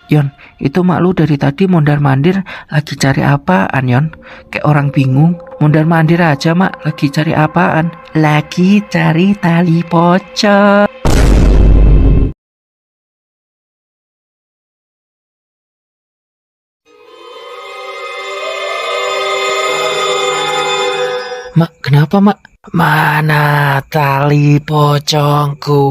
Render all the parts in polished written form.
Yon, itu mak lu dari tadi mondar-mandir lagi cari apaan, Yon? Kayak orang bingung. Mondar-mandir aja, mak. Lagi cari apaan? Lagi cari tali pocong. Mak, kenapa, mak? Mana tali pocongku?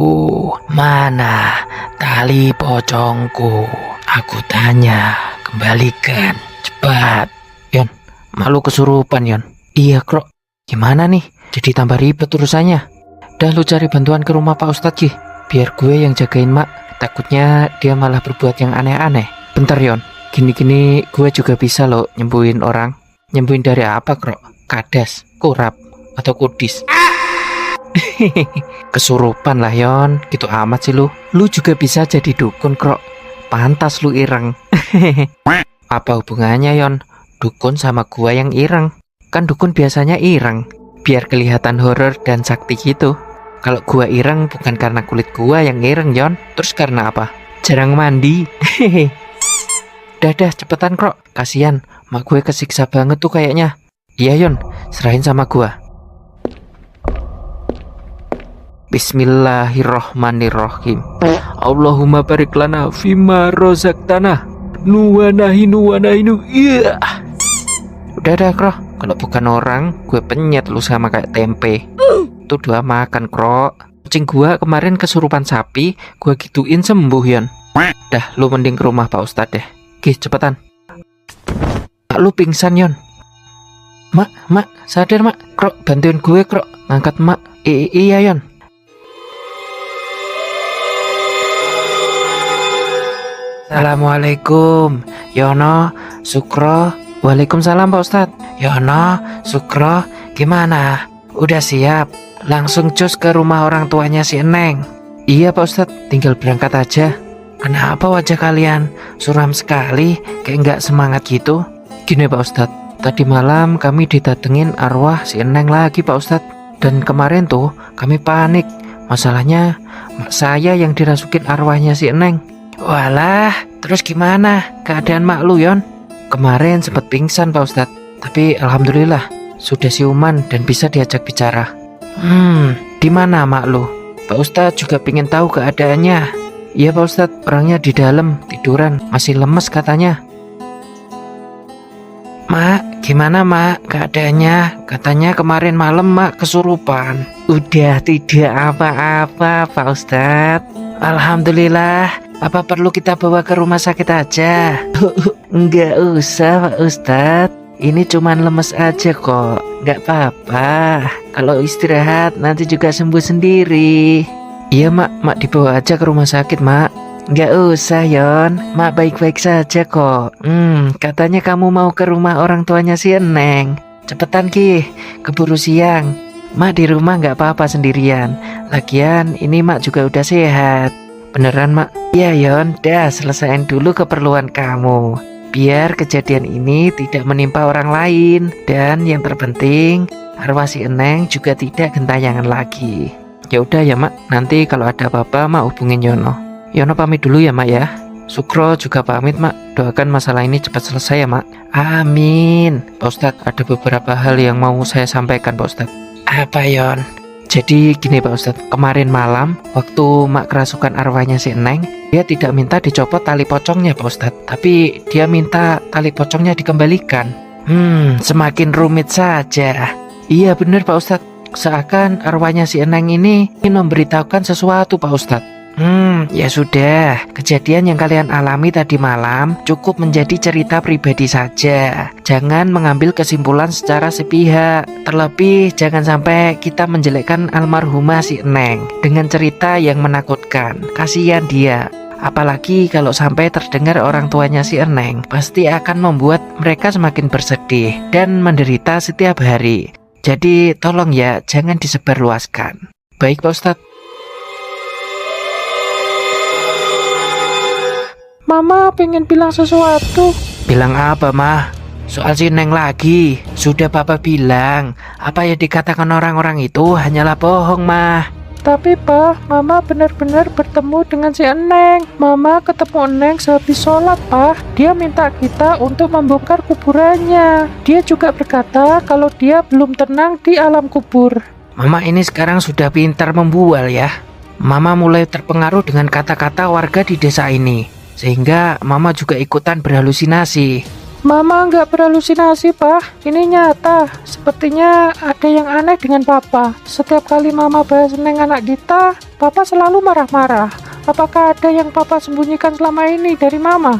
Mana tali pocongku? Aku tanya, kembalikan, cepat. Yon, malu kesurupan, Yon. Iya, Krok. Gimana nih? Jadi tambah ribet urusannya. Dah lu cari bantuan ke rumah Pak Ustadz, Ki. Biar gue yang jagain mak. Takutnya dia malah berbuat yang aneh-aneh. Bentar, Yon. Gini-gini gue juga bisa loh nyembuhin orang. Nyembuhin dari apa, Krok? Kadas, kurap, atau kudis? Kesurupan lah, Yon. Gitu amat sih lu. Lu juga bisa jadi dukun, Krok. Pantas lu ireng. Apa hubungannya, Yon? Dukun sama gua yang ireng. Kan dukun biasanya ireng, biar kelihatan horor dan sakti gitu. Kalau gua ireng bukan karena kulit gua yang ireng, Yon. Terus karena apa? Jarang mandi. Dah, cepetan, Krok. Kasian, mak gue kesiksa banget tuh kayaknya. Iya, Yon, serahin sama gua. Bismillahirrohmanirrohim. Allahumma barik lana fima rozaktana nuwanahinu. Iya. Udah, Krok. Kalau bukan orang, gue penyet lu sama kayak tempe. Itu doa makan, Krok. Kucing gua kemarin kesurupan sapi, gue gituin sembuh, Yon. Dah, lu mending ke rumah Pak Ustadz deh. Oke, cepetan. Mak lu pingsan, Yon. Mak, sadar, mak. Krok, bantuin gue, Krok. Ngangkat mak. Iya, Yon. Assalamualaikum, Yono, Sukro. Waalaikumsalam, Pak Ustadz. Yono, Sukro, gimana? Udah siap? Langsung cus ke rumah orang tuanya si Eneng. Iya, Pak Ustadz, tinggal berangkat aja. Kenapa wajah kalian suram sekali, kayak nggak semangat gitu? Gini, Pak Ustadz, tadi malam kami didatengin arwah si Eneng lagi, Pak Ustadz. Dan kemarin tuh kami panik. Masalahnya mak saya yang dirasukin arwahnya si Eneng. Walah, terus gimana keadaan mak lu, Yon? Kemarin sempat pingsan, Pak Ustadz. Tapi alhamdulillah sudah siuman dan bisa diajak bicara. Di mana mak lu? Pak Ustadz juga pingin tahu keadaannya. Iya, Pak Ustadz, orangnya di dalam tiduran, masih lemes katanya. Mak, gimana mak keadaannya? Katanya kemarin malam mak kesurupan. Udah tidak apa-apa, Pak Ustadz. Alhamdulillah. Apa perlu kita bawa ke rumah sakit aja? Enggak usah, Pak Ustadz. Ini cuman lemes aja kok. Enggak apa-apa. Kalau istirahat nanti juga sembuh sendiri. Iya, mak dibawa aja ke rumah sakit, mak. Enggak usah, Yon. Mak baik-baik saja kok. Katanya kamu mau ke rumah orang tuanya si Eneng. Cepetan, Ki. Keburu siang. Mak di rumah enggak apa-apa sendirian. Lagian ini mak juga udah sehat. Beneran, mak? Iya, Yon. Dah, selesaiin dulu keperluan kamu. Biar kejadian ini tidak menimpa orang lain. Dan yang terpenting, arwah si Eneng juga tidak gentayangan lagi. Ya udah ya, mak. Nanti kalau ada apa-apa, mak hubungin Yono. Yono pamit dulu ya, mak ya. Sukro juga pamit, mak. Doakan masalah ini cepat selesai ya, mak. Amin. Pak Ustadz, ada beberapa hal yang mau saya sampaikan, Pak Ustadz. Apa, Yon? Jadi gini, Pak Ustadz. Kemarin malam, waktu mak kerasukan arwahnya si Eneng, dia tidak minta dicopot tali pocongnya, Pak Ustadz. Tapi dia minta tali pocongnya dikembalikan. Semakin rumit saja. Iya bener, Pak Ustadz. Seakan arwahnya si Eneng ini ingin memberitahukan sesuatu, Pak Ustadz. Ya sudah. Kejadian yang kalian alami tadi malam cukup menjadi cerita pribadi saja. Jangan mengambil kesimpulan secara sepihak. Terlebih jangan sampai kita menjelekkan almarhumah si Eneng dengan cerita yang menakutkan. Kasihan dia. Apalagi kalau sampai terdengar orang tuanya si Eneng, pasti akan membuat mereka semakin bersedih dan menderita setiap hari. Jadi tolong ya, jangan disebarluaskan. Baik, Pak Ustadz. Mama pengen bilang sesuatu. Bilang apa, Mah? Soal si Neng lagi. Sudah Papa bilang, apa yang dikatakan orang-orang itu hanyalah bohong, Mah. Tapi Pak, Mama benar-benar bertemu dengan si Eneng. Mama ketemu Eneng sehabis sholat Pak. Dia minta kita untuk membongkar kuburannya. Dia juga berkata kalau dia belum tenang di alam kubur. Mama ini sekarang sudah pintar membual ya. Mama mulai terpengaruh dengan kata-kata warga di desa ini. Sehingga Mama juga ikutan berhalusinasi. Mama nggak berhalusinasi, Pak. Ini nyata. Sepertinya ada yang aneh dengan Papa. Setiap kali Mama bahas Neng anak Dita, Papa selalu marah-marah. Apakah ada yang Papa sembunyikan selama ini dari Mama?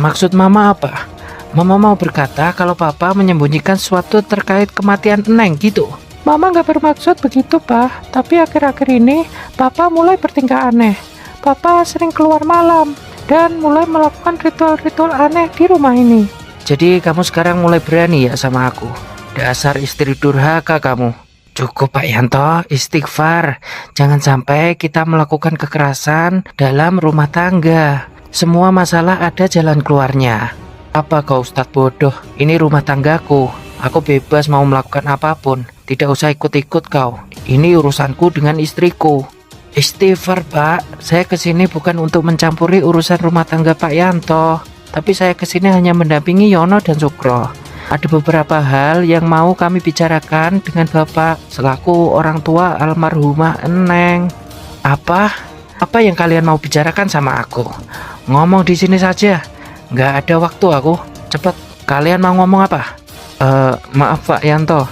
Maksud Mama apa? Mama mau berkata kalau Papa menyembunyikan sesuatu terkait kematian Neng gitu. Mama nggak bermaksud begitu, Pak. Tapi akhir-akhir ini, Papa mulai bertingkah aneh. Papa sering keluar malam dan mulai melakukan ritual-ritual aneh di rumah ini. Jadi kamu sekarang mulai berani ya sama aku? Dasar istri durhaka kamu. Cukup Pak Yanto, istighfar. Jangan sampai kita melakukan kekerasan dalam rumah tangga. Semua masalah ada jalan keluarnya. Apa kau Ustadz bodoh? Ini rumah tanggaku. Aku bebas mau melakukan apapun. Tidak usah ikut-ikut kau. Ini urusanku dengan istriku. Istighfar Pak, saya kesini bukan untuk mencampuri urusan rumah tangga Pak Yanto, tapi saya kesini hanya mendampingi Yono dan Sukro. Ada beberapa hal yang mau kami bicarakan dengan Bapak selaku orang tua almarhumah Eneng. Apa? Apa yang kalian mau bicarakan sama aku? Ngomong di sini saja. Nggak ada waktu aku. Cepat, kalian mau ngomong apa? Maaf Pak Yanto,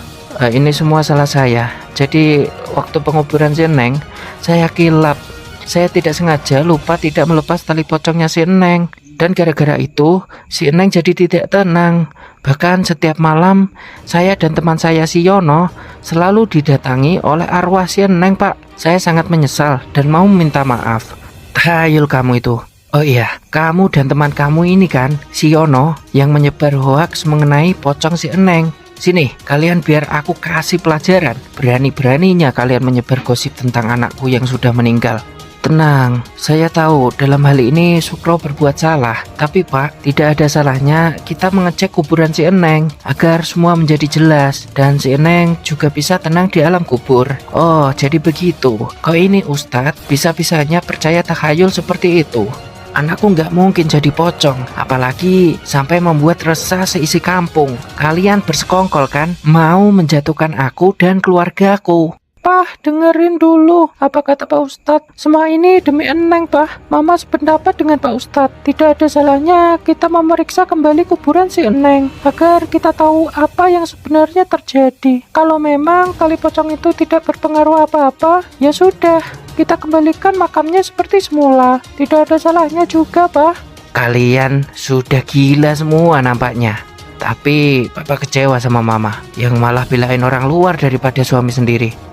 ini semua salah saya. Jadi waktu penguburan si Eneng, saya kilap. Saya tidak sengaja lupa tidak melepas tali pocongnya si Eneng. Dan gara-gara itu, si Eneng jadi tidak tenang. Bahkan setiap malam, saya dan teman saya si Yono selalu didatangi oleh arwah si Eneng, Pak. Saya sangat menyesal dan mau minta maaf. Tahayul kamu itu. Oh iya, kamu dan teman kamu ini kan, si Yono, yang menyebar hoaks mengenai pocong si Eneng. Sini, kalian biar aku kasih pelajaran. Berani-beraninya kalian menyebar gosip tentang anakku yang sudah meninggal. Tenang, saya tahu dalam hal ini Sukro berbuat salah. Tapi Pak, tidak ada salahnya kita mengecek kuburan si Eneng agar semua menjadi jelas. Dan si Eneng juga bisa tenang di alam kubur. Oh, jadi begitu. Kau ini Ustadz, bisa-bisanya percaya takhayul seperti itu. Anakku nggak mungkin jadi pocong, apalagi sampai membuat resah seisi kampung. Kalian bersekongkol kan, mau menjatuhkan aku dan keluargaku. Pah, dengerin dulu apa kata Pak Ustadz. Semua ini demi Eneng, Pah. Mama sependapat dengan Pak Ustadz. Tidak ada salahnya kita memeriksa kembali kuburan si Eneng agar kita tahu apa yang sebenarnya terjadi. Kalau memang tali pocong itu tidak berpengaruh apa-apa, ya sudah, kita kembalikan makamnya seperti semula. Tidak ada salahnya juga, Pah. Kalian sudah gila semua nampaknya. Tapi Papa kecewa sama Mama yang malah belain orang luar daripada suami sendiri.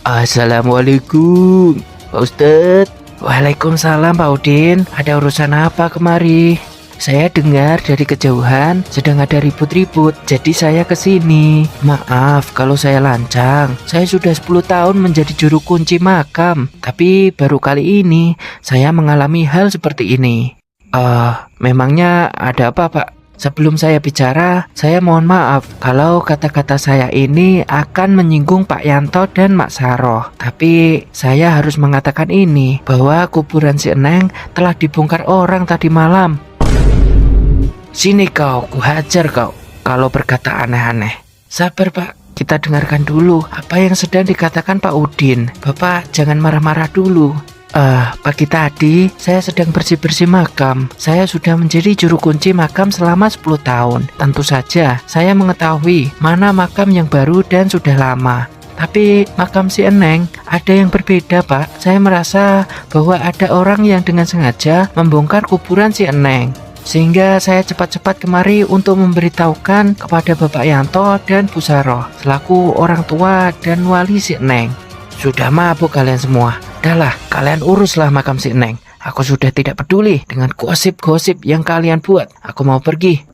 Assalamualaikum Pak Ustadz. Waalaikumsalam Pak Udin. Ada urusan apa kemari? Saya dengar dari kejauhan sedang ada ribut-ribut, jadi saya kesini. Maaf kalau saya lancang. Saya sudah 10 tahun menjadi juru kunci makam, tapi baru kali ini saya mengalami hal seperti ini. Memangnya ada apa Pak? Sebelum saya bicara, saya mohon maaf kalau kata-kata saya ini akan menyinggung Pak Yanto dan Mak Saroh. Tapi saya harus mengatakan ini, bahwa kuburan si Eneng telah dibongkar orang tadi malam. Sini kau, kuhajar kau kalau berkata aneh-aneh. Sabar Pak, kita dengarkan dulu apa yang sedang dikatakan Pak Udin. Bapak jangan marah-marah dulu. Pagi tadi saya sedang bersih-bersih makam. Saya sudah menjadi juru kunci makam selama 10 tahun. Tentu saja saya mengetahui mana makam yang baru dan sudah lama. Tapi makam si Eneng ada yang berbeda Pak. Saya merasa bahwa ada orang yang dengan sengaja membongkar kuburan si Eneng. Sehingga saya cepat-cepat kemari untuk memberitahukan kepada Bapak Yanto dan Bu Saroh selaku orang tua dan wali si Eneng. Sudah mabuk kalian semua. Dahlah, kalian uruslah makam si Eneng. Aku sudah tidak peduli dengan gosip-gosip yang kalian buat. Aku mau pergi.